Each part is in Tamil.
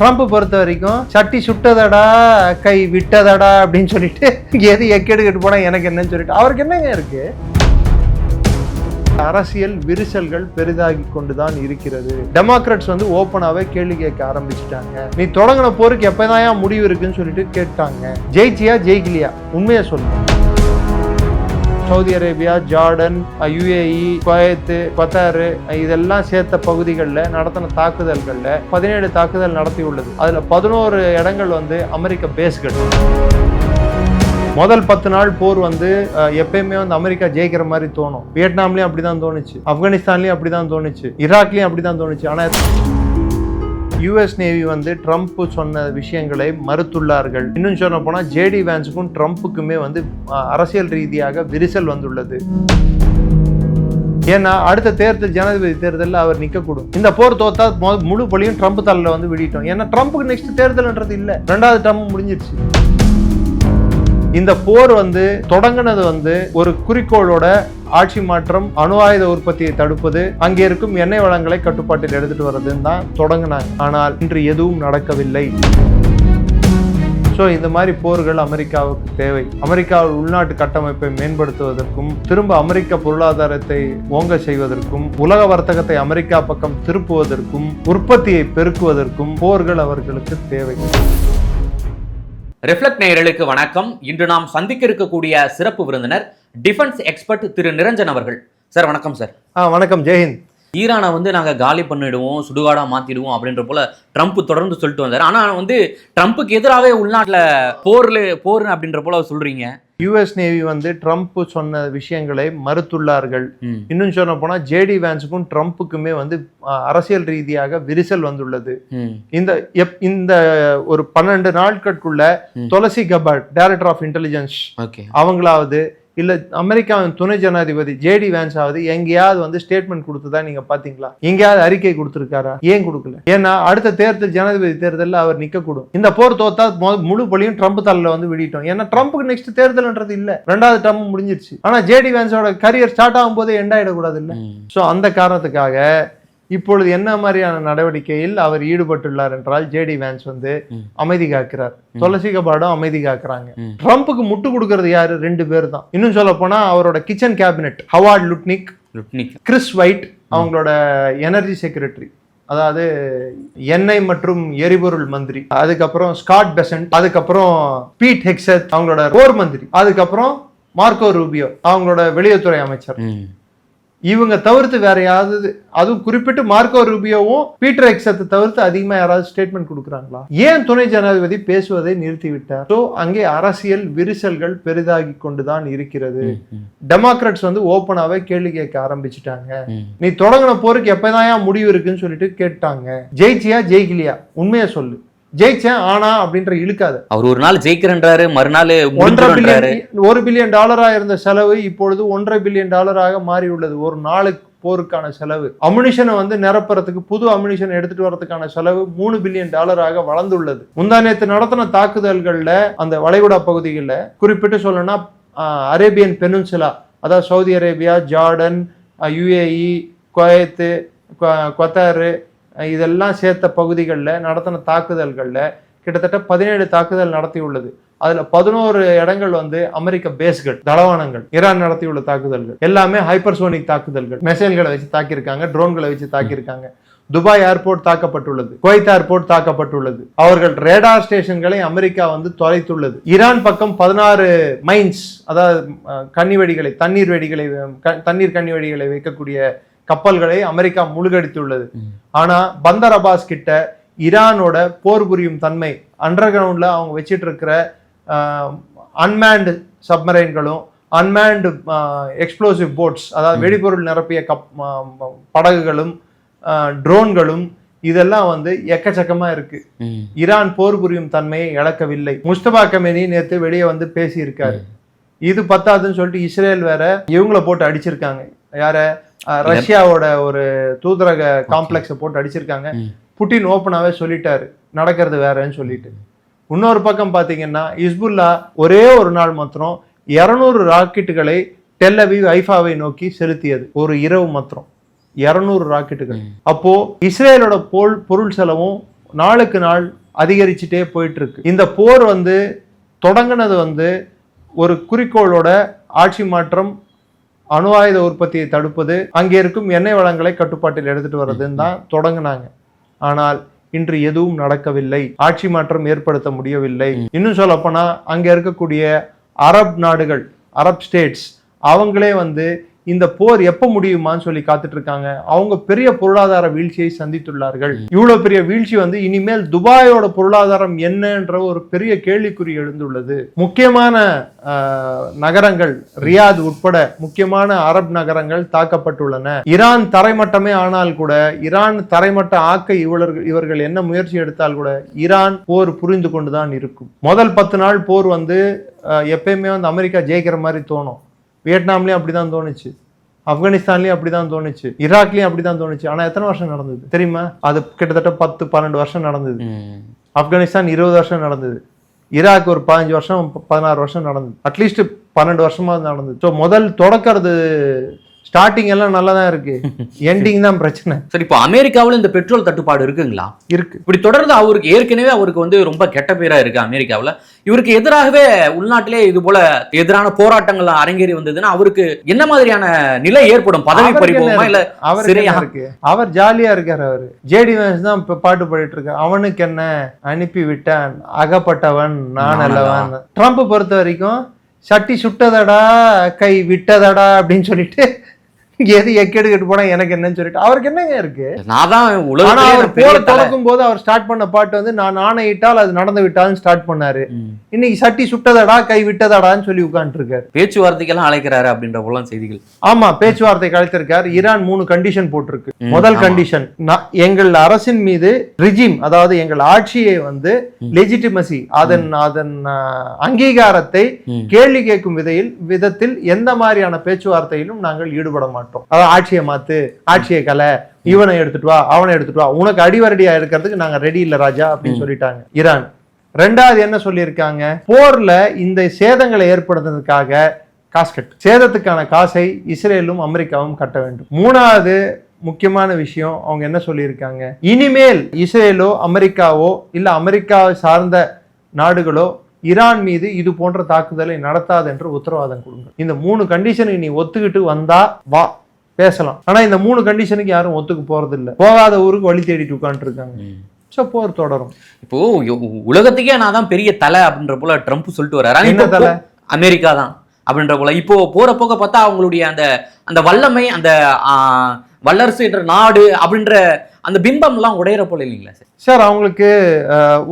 ட்ரம்ப் பொறுத்த வரைக்கும் சட்டி சுட்டதடா கை விட்டதடா அப்படின்னு சொல்லிட்டு எது எக்கெடுக்கிட்டு போனா எனக்கு என்னன்னு சொல்லிட்டு அவருக்கு என்னங்க இருக்கு. அரசியல் விரிசல்கள் பெரிதாகி கொண்டுதான் இருக்கிறது. டெமோக்ராட்ஸ் ஓப்பனாவே கேள்வி கேட்க ஆரம்பிச்சுட்டாங்க. நீ தொடங்கின போருக்கு எப்பதான் முடிவு இருக்குன்னு சொல்லிட்டு கேட்டாங்க. ஜெயிச்சியா ஜெயிக்கலையா உண்மையா சொல்லு. Saudi Arabia, Jordan, UAE, Kuwait, Qatar இதெல்லாம் சேர்த்த பகுதிகளில் நடத்தின தாக்குதல்களில் 17 தாக்குதல் நடத்தியுள்ளது. அதில் 11 இடங்கள் அமெரிக்க பேஸ்கள். முதல் 10 நாள் போர் எப்பயுமே அமெரிக்கா ஜெயிக்கிற மாதிரி தோணும். வியட்நாம்லயும் அப்படிதான் தோணுச்சு, ஆப்கானிஸ்தான்லயும் அப்படிதான் தோணுச்சு, ஈராக்லயும் அப்படிதான் தோணுச்சு. ஆனா US நேவி ட்ரம்ப் சொன்ன விஷயங்களை மறுத்துள்ளார்கள். இன்னும் சொல்ல போனா JD வான்ஸுக்கும் ட்ரம்ப்புக்குமே அரசியல் ரீதியாக விரிசல் வந்துள்ளது. ஏன்னா அடுத்த தேர்தல், ஜனாதிபதி தேர்தலில் அவர் நிற்கக்கூடும். இந்த போர் தோத்தா முழு பழியும் ட்ரம்ப் தலையில விடிட்டோம். ஏன்னா ட்ரம்ப்புக்கு நெக்ஸ்ட் தேர்தல்ன்றது இல்ல, 2வது டேர்ம் முடிஞ்சிருச்சு. இந்த போர் தொடங்கினது ஒரு குறிக்கோளோட ஆட்சி மாற்றம், அணு ஆயுத உற்பத்தியை தடுப்பது, அங்கே இருக்கும் எண்ணெய் வளங்களை கட்டுப்பாட்டில் எடுத்துட்டு வர்றதுன்னு தான் தொடங்கினாங்க. ஆனால் இன்று எதுவும் நடக்கவில்லை. இந்த மாதிரி போர்கள் அமெரிக்காவுக்கு தேவை. அமெரிக்காவில் உள்நாட்டு கட்டமைப்பை மேம்படுத்துவதற்கும், திரும்ப அமெரிக்க பொருளாதாரத்தை ஓங்க செய்வதற்கும், உலக வர்த்தகத்தை அமெரிக்கா பக்கம் திருப்புவதற்கும், உற்பத்தியை பெருக்குவதற்கும் போர்கள் அவர்களுக்கு தேவை. ரிஃப்ளெக்ட் நேயர்களுக்கு வணக்கம். இன்று நாம் சந்திக்க இருக்கக்கூடிய சிறப்பு விருந்தினர் டிஃபென்ஸ் எக்ஸ்பர்ட் திரு நிரஞ்சன் அவர்கள். சார் வணக்கம் சார். வணக்கம், ஜெயஹிந்த். ஈரானை நாங்கள் காலி பண்ணிடுவோம், சுடுகாடா மாத்திடுவோம் அப்படின்ற போல ட்ரம்ப் தொடர்ந்து சொல்லிட்டு வந்தார். ஆனால் ட்ரம்ப்புக்கு எதிராகவே உள்நாட்டில் போர் அப்படின்ற போல சொல்றீங்க. US நேவி ட்ரம்ப் சொன்ன விஷயங்களை மறுத்துள்ளார்கள். இன்னும் சொல்ல போனா JD வான்ஸுக்கும் ட்ரம்ப்புக்குமே அரசியல் ரீதியாக விரிசல் வந்துள்ளது. இந்த ஒரு 12 நாட்களுக்குள்ள துளசி கபாட், டைரக்டர் ஆஃப் இன்டெலிஜென்ஸ், அவங்களாவது இல்ல அமெரிக்காவின் துணை ஜனாதிபதி JD வான்ஸ் ஆவது எங்கேயாவது ஸ்டேட்மெண்ட் கொடுத்ததா நீங்க பாத்தீங்களா? எங்கேயாவது அறிக்கை கொடுத்திருக்காரா? ஏன் கொடுக்கல? ஏன்னா அடுத்த தேர்தல், ஜனாதிபதி தேர்தலில் அவர் நிற்கக்கூடும். இந்த போர் தோத்தா முழு பழியும் ட்ரம்ப் தலையில விடிட்டோம். ஏன்னா ட்ரம்ப்புக்கு நெக்ஸ்ட் தேர்தல்ன்றது இல்ல, 2வது டேர்ம் முடிஞ்சிருச்சு. ஆனா JD வான்ஸோட கரியர் ஸ்டார்ட் ஆகும் போது எண்ட் ஆயிடக்கூடாது இல்ல. சோ அந்த காரணத்துக்காக இப்பொழுது என்ன மாதிரியான நடவடிக்கையில் அவர் ஈடுபட்டுள்ளார் என்றால், JD வான்ஸ் அமைதி காக்கிறார், துளசி கபாடும் அமைதி காக்குறாங்க. ட்ரம்ப்புக்கு முட்டு கொடுக்கறது யாரு? 2 பேர் தான். இன்னும் சொல்ல போனா அவரோட kitchen cabinet, Howard Lutnick, Chris Wright அவங்களோட எனர்ஜி செக்ரட்டரி, அதாவது எண்ணெய் மற்றும் எரிபொருள் மந்திரி, அதுக்கப்புறம் ஸ்காட் பெசன்ட், அதுக்கப்புறம் பீட் ஹெக்ஸத் அவங்களோட போர் மந்திரி, அதுக்கப்புறம் மார்க்கோ ரூபியோ அவங்களோட வெளியுறவுத்துறை அமைச்சர். இவங்க தவிர்த்து வேற யாராவது, அதுவும் குறிப்பிட்டு மார்க்கோ ரூபியோவும் பீட்டர் ஹெக்ஸத்தை தவிர்த்து அதிகமா யாராவது ஸ்டேட்மெண்ட் கொடுக்குறாங்களா? ஏன் துணை ஜனாதிபதி பேசுவதை நிறுத்திவிட்டார்? அங்கே அரசியல் விரிசல்கள் பெரிதாகி கொண்டுதான் இருக்கிறது. டெமோக்ராட்ஸ் ஓப்பனாவே கேள்வி கேட்க ஆரம்பிச்சுட்டாங்க. நீ தொடங்கின போருக்கு எப்பதான் முடிவு இருக்குன்னு சொல்லிட்டு கேட்டாங்க. ஜெயிச்சியா ஜெயிக்கலையா உண்மையா சொல்லு. ஜெயிச்சேன் ஆனா அப்படின்ற இழுக்காது. அவர் ஒரு நாள் ஜெயிக்கிறன்றாரு, மறுநாள் $1 பில்லியன் இருந்த செலவு இப்பொழுது $1.5 பில்லியன் மாறி உள்ளது. ஒரு நாளுக்கு போருக்கான செலவு, அம்யூனிஷனை நிரப்புறதுக்கு, புது அம்யூனிஷன் எடுத்துட்டு வரதுக்கான செலவு $3 பில்லியன் வளர்ந்துள்ளது. முந்தானேத்து நடத்தின தாக்குதல்கள்ல அந்த வளைகுடா பகுதிகளில் குறிப்பிட்டு சொல்லணும்னா அரேபியன் பெனின்சுலா, அதாவது Saudi Arabia, Jordan, UAE, Kuwait, Qatar இதெல்லாம் சேர்த்த பகுதிகளில் நடத்தின தாக்குதல்களில் கிட்டத்தட்ட 17 தாக்குதல் நடத்தியுள்ளது. அதுல 11 இடங்கள் அமெரிக்க பேஸ்கள், தளவானங்கள். ஈரான் நடத்தியுள்ள தாக்குதல்கள் எல்லாமே ஹைப்பர்சோனிக் தாக்குதல்கள், மிசைல்களை வச்சு தாக்கியிருக்காங்க, ட்ரோன்களை வச்சு தாக்கியிருக்காங்க. துபாய் ஏர்போர்ட் தாக்கப்பட்டுள்ளது, குவைத் ஏர்போர்ட் தாக்கப்பட்டுள்ளது. அவர்கள் ரேடார் ஸ்டேஷன்களை அமெரிக்கா தொலைத்துள்ளது. ஈரான் பக்கம் 16 மைன்ஸ், அதாவது கன்னிவெடிகளை, தண்ணீர் கன்னிவெடிகளை வைக்கக்கூடிய கப்பல்களை அமெரிக்கா முழுகடித்துள்ளது. ஆனா பந்தர் அபாஸ் கிட்ட ஈரானோட போர் புரியும் தன்மை, அண்டர் கிரவுண்ட்ல அவங்க வச்சிட்டு இருக்கிற அன்மேன்டு சப்மரைன்களும், அன்மேன்டு எக்ஸ்ப்ளோசிவ் போட்ஸ், அதாவது வெடிபொருள் நிரப்பிய படகுகளும், ட்ரோன்களும், இதெல்லாம் எக்கச்சக்கமா இருக்கு. ஈரான் போர் புரியும் தன்மையை இழக்கவில்லை. முஸ்தபா கமேனி நேத்து வெளியே பேசி இருக்காரு. இது பத்தாதுன்னு சொல்லிட்டு இஸ்ரேல் வேற இவங்கள போட்டு அடிச்சிருக்காங்க. யார? ரஷ்யாவோட ஒரு தூதரக காம்ப்ளெக்ஸை போட்டு அடிச்சிருக்காங்க. புட்டின் ஓப்பனாவே சொல்லிட்டாரு நடக்கிறது வேறன்னு சொல்லிட்டு. இன்னொரு பக்கம் பாத்தீங்கன்னா இஸ்புல்லா ஒரே ஒரு நாள் மாத்திரம் 200 ராக்கெட்டுகளை டெல் அவீவ், ஐஃபாவை நோக்கி செலுத்தியது. ஒரு இரவு மாத்திரம் 200 ராக்கெட்டுகள். அப்போ இஸ்ரேலோட பொருள் செலவும் நாளுக்கு நாள் அதிகரிச்சுட்டே போயிட்டு இருக்கு. இந்த போர் வந்து தொடங்கினது வந்து ஒரு குறிக்கோளோட ஆட்சி மாற்றம், அணு ஆயுத உற்பத்தியை தடுப்பது, அங்கே இருக்கும் எண்ணெய் வளங்களை கட்டுப்பாட்டில் எடுத்துட்டு வர்றதுன்னு தான் தொடங்கினாங்க. ஆனால் இன்று எதுவும் நடக்கவில்லை, ஆட்சி மாற்றம் ஏற்படுத்த முடியவில்லை. இன்னும் சொல்ல போனா அங்க இருக்கக்கூடிய அரப் நாடுகள், அரப் ஸ்டேட்ஸ், அவங்களே வந்து இந்த போர் எப்ப முடியுமான்னு சொல்லி காத்துட்டு இருக்காங்க. அவங்க பெரிய பொருளாதார வீழ்ச்சியை சந்தித்துள்ளார்கள். இவ்வளவு பெரிய வீழ்ச்சி வந்து இனிமேல் துபாயோட பொருளாதாரம் என்னன்ற ஒரு பெரிய கேள்விக்குறி எழுந்துள்ளது. முக்கியமான நகரங்கள் ரியாத் உட்பட முக்கியமான அரப் நகரங்கள் தாக்கப்பட்டுள்ளன. ஈரான் தரைமட்டமே ஆனால் கூட, ஈரான் தரைமட்ட ஆக்க இவர்கள் என்ன முயற்சி எடுத்தால் கூட ஈரான் போர் புரிந்து கொண்டுதான் இருக்கும். முதல் 10 நாள் போர் வந்து எப்பயுமே வந்து அமெரிக்கா ஜெயிக்கிற மாதிரி தோணும். வியட்நாம்லயும் அப்படிதான் தோணுச்சு, ஆப்கானிஸ்தான்லயும் அப்படிதான் தோணுச்சு, ஈராக்லயும் அப்படிதான் தோணுச்சு. ஆனா எத்தனை வருஷம் நடந்தது தெரியுமா? அது கிட்டத்தட்ட 10-12 வருஷம் நடந்தது. ஆப்கானிஸ்தான் 20 வருஷம் நடந்தது. ஈராக் ஒரு 15 வருஷம் 16 வருஷம் நடந்தது. அட்லீஸ்ட் 12 வருஷமா நடந்தது. ஸோ முதல் தொடக்கிறது ஸ்டார்டிங் எல்லாம் நல்லா தான் இருக்கு, எண்டிங் தான் பிரச்சனை. சரி, இப்போ அமெரிக்காவில் இந்த பெட்ரோல் தட்டுப்பாடு இருக்குங்களா? இருக்கு. இப்படி தொடர்ந்து அவருக்கு வந்து ரொம்ப கெட்ட பேரா இருக்கு அமெரிக்காவில். இவருக்கு எதிராகவே உள்நாட்டிலே இது போல எதிரான போராட்டங்கள் அரங்கேறி வந்ததுன்னா அவருக்கு என்ன மாதிரியான நிலை ஏற்படும்? பதவி பறிப்போமா இல்ல சிறையா இருக்கு? அவர் ஜாலியா இருக்காரு. அவரு ஜேடி வேன்ஸ் தான் பாட்டு பாடிட்டு இருக்காரு. அவனுக்கு என்ன, அனுப்பி விட்டான் அகப்பட்டவன் நான் அல்லவன். ட்ரம்ப் பொறுத்த வரைக்கும் சட்டி சுட்டதடா கை விட்டதடா அப்படின்னு சொல்லிட்டு எது எக்கெடுக்கிட்டு போனா எனக்கு என்னன்னு சொல்லிட்டு அவருக்கு என்னங்க இருக்கு? நான் தான் போற தொடக்கும் போது அவர் ஸ்டார்ட் பண்ண பாட்டு வந்து நான் ஆணையிட்டால் அது நடந்து விட்டாலும் ஸ்டார்ட் பண்ணாரு. இன்னைக்கு சட்டி சுட்டதடா கை விட்டதடான்னு சொல்லி உட்கார்ந்து இருக்காரு. பேச்சுவார்த்தைக்கெல்லாம் அழைக்கிறாரு அப்படின்ற போல செய்திகள். ஆமா, பேச்சுவார்த்தைக்கு அழைத்திருக்காரு. ஈரான் 3 கண்டிஷன் போட்டிருக்கு. முதல் கண்டிஷன், எங்கள் அரசின் மீது ரிஜிம், அதாவது எங்கள் ஆட்சியை வந்து லெஜிட்டிமசி, அதன் அங்கீகாரத்தை கேள்வி கேட்கும் விதத்தில் எந்த மாதிரியான பேச்சுவார்த்தையிலும் நாங்கள் ஈடுபட மாட்டோம். அதாவது ஆட்சியை மாத்து, ஆட்சியை கலை, இவனை எடுத்துட்டு வா, அவனை எடுத்துட்டு வா, உனக்கு அடிவரடியா இருக்கிறதுக்கு நாங்க ரெடி இல்ல ராஜா அப்படின்னு சொல்லிட்டாங்க ஈரான். ரெண்டாவது என்ன சொல்லியிருக்காங்க, போர்ல இந்த சேதங்களை ஏற்படுத்துறதுக்காக காஸ்கட், சேதத்துக்கான காசை இஸ்ரேலும் அமெரிக்காவும் கட்ட வேண்டும். மூணாவது முக்கியமான விஷயம், அவங்க என்ன சொல்லியிருக்காங்க, இனிமேல் இஸ்ரேலோ அமெரிக்காவோ இல்ல அமெரிக்காவை சார்ந்த நாடுகளோ ஈரான் மீது இது போன்ற தாக்குதலை நடத்தாது என்று உத்தரவாதம் கொடுங்க. இந்த 3 கண்டிஷனுக்கு நீ ஒத்துக்கிட்டு வந்தா வா பேசலாம். ஆனா இந்த 3 கண்டிஷனுக்கு யாரும் ஒத்துக்கு போறது இல்ல. போகாத ஊருக்கு வழி தேடிட்டு உட்காந்துட்டு இருக்காங்க. சோ போர் தொடரும். இப்போ உலகத்துக்கே நான் தான் பெரிய தலை அப்படின்ற போல ட்ரம்ப் சொல்லிட்டு வர்றாரு. என்ன தலை? அமெரிக்கா தான் அப்படின்ற போல. இப்போ போற போக்க பார்த்தா அவங்களுடைய அந்த வல்லமை, அந்த வல்லரசு என்ற நாடு அப்படின்ற அந்த பிம்பம் எல்லாம் உடையிற போல இல்லைங்களா சார்? அவங்களுக்கு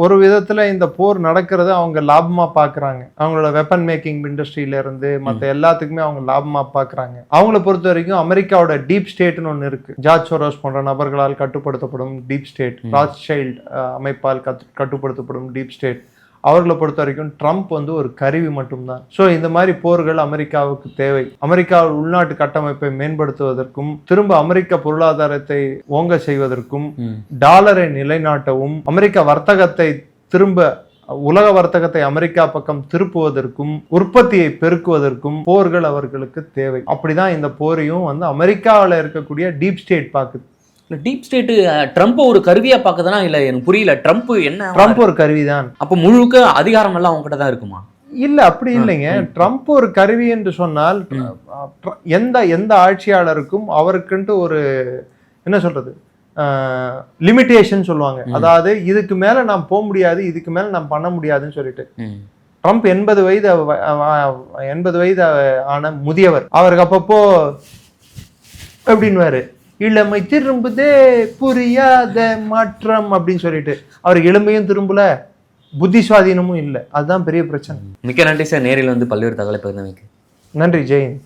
ஒரு விதத்துல இந்த போர் நடக்கிறது அவங்க லாபமா பாக்குறாங்க. அவங்களோட வெப்பன் மேக்கிங் இண்டஸ்ட்ரியில இருந்து மற்ற எல்லாத்துக்குமே அவங்க லாபமா பாக்குறாங்க. அவங்கள பொறுத்த வரைக்கும் அமெரிக்காவோட டீப் ஸ்டேட்னு ஒண்ணு இருக்கு. ஜார்ஜ் சோரோஸ் போன்ற நபர்களால் கட்டுப்படுத்தப்படும் டீப் ஸ்டேட், ராத்ஷைல்ட் அமைப்பால் கட்டுப்படுத்தப்படும் டீப் ஸ்டேட், அவர்களை பொறுத்த வரைக்கும் ட்ரம்ப் வந்து ஒரு கருவி மட்டும்தான். ஸோ இந்த மாதிரி போர்கள் அமெரிக்காவுக்கு தேவை. அமெரிக்கா உள்நாட்டு கட்டமைப்பை மேம்படுத்துவதற்கும், திரும்ப அமெரிக்க பொருளாதாரத்தை ஓங்க செய்வதற்கும், டாலரை நிலைநாட்டவும், அமெரிக்க வர்த்தகத்தை திரும்ப உலக வர்த்தகத்தை அமெரிக்கா பக்கம் திருப்புவதற்கும், உற்பத்தியை பெருக்குவதற்கும் போர்கள் அவர்களுக்கு தேவை. அப்படிதான் இந்த போரையும் வந்து அமெரிக்காவில் இருக்கக்கூடிய டீப் ஸ்டேட் பார்க்குது. டீப் ஸ்டேட் ட்ரம்ப் ஒரு கருவியா பாக்குதுன்னா இல்ல எனக்கு புரியல. ட்ரம்ப் ஒரு கருவிதான். அப்ப முழுக்க அதிகாரம் எல்லாம் அவங்க கிட்ட தான் இருக்குமா? இல்ல, அப்படி இல்லைங்க. ட்ரம்ப் ஒரு கருவி என்று சொன்னால் எந்த ஆட்சியாளருக்கும் அவருக்குன்ட்டு ஒரு என்ன சொல்றது லிமிட்டேஷன் சொல்லுவாங்க. அதாவது இதுக்கு மேல நாம் போக முடியாது, இதுக்கு மேல நாம் பண்ண முடியாதுன்னு சொல்லிட்டு. ட்ரம்ப் 80 வயது ஆன முதியவர். அவருக்கு அப்பப்போ எப்படின்னுவாரு, இளமை திரும்புதே புரியாத மாற்றம் அப்படின்னு சொல்லிட்டு. அவர் இளமையும் திரும்பல, புத்தி சுவாதீனமும் இல்லை. அதுதான் பெரிய பிரச்சனை. மிக்க நன்றி சார், நேரில் வந்து பல்வேறு தகவலை பகிர்ந்தமைக்கு. நன்றி. ஜெயின்.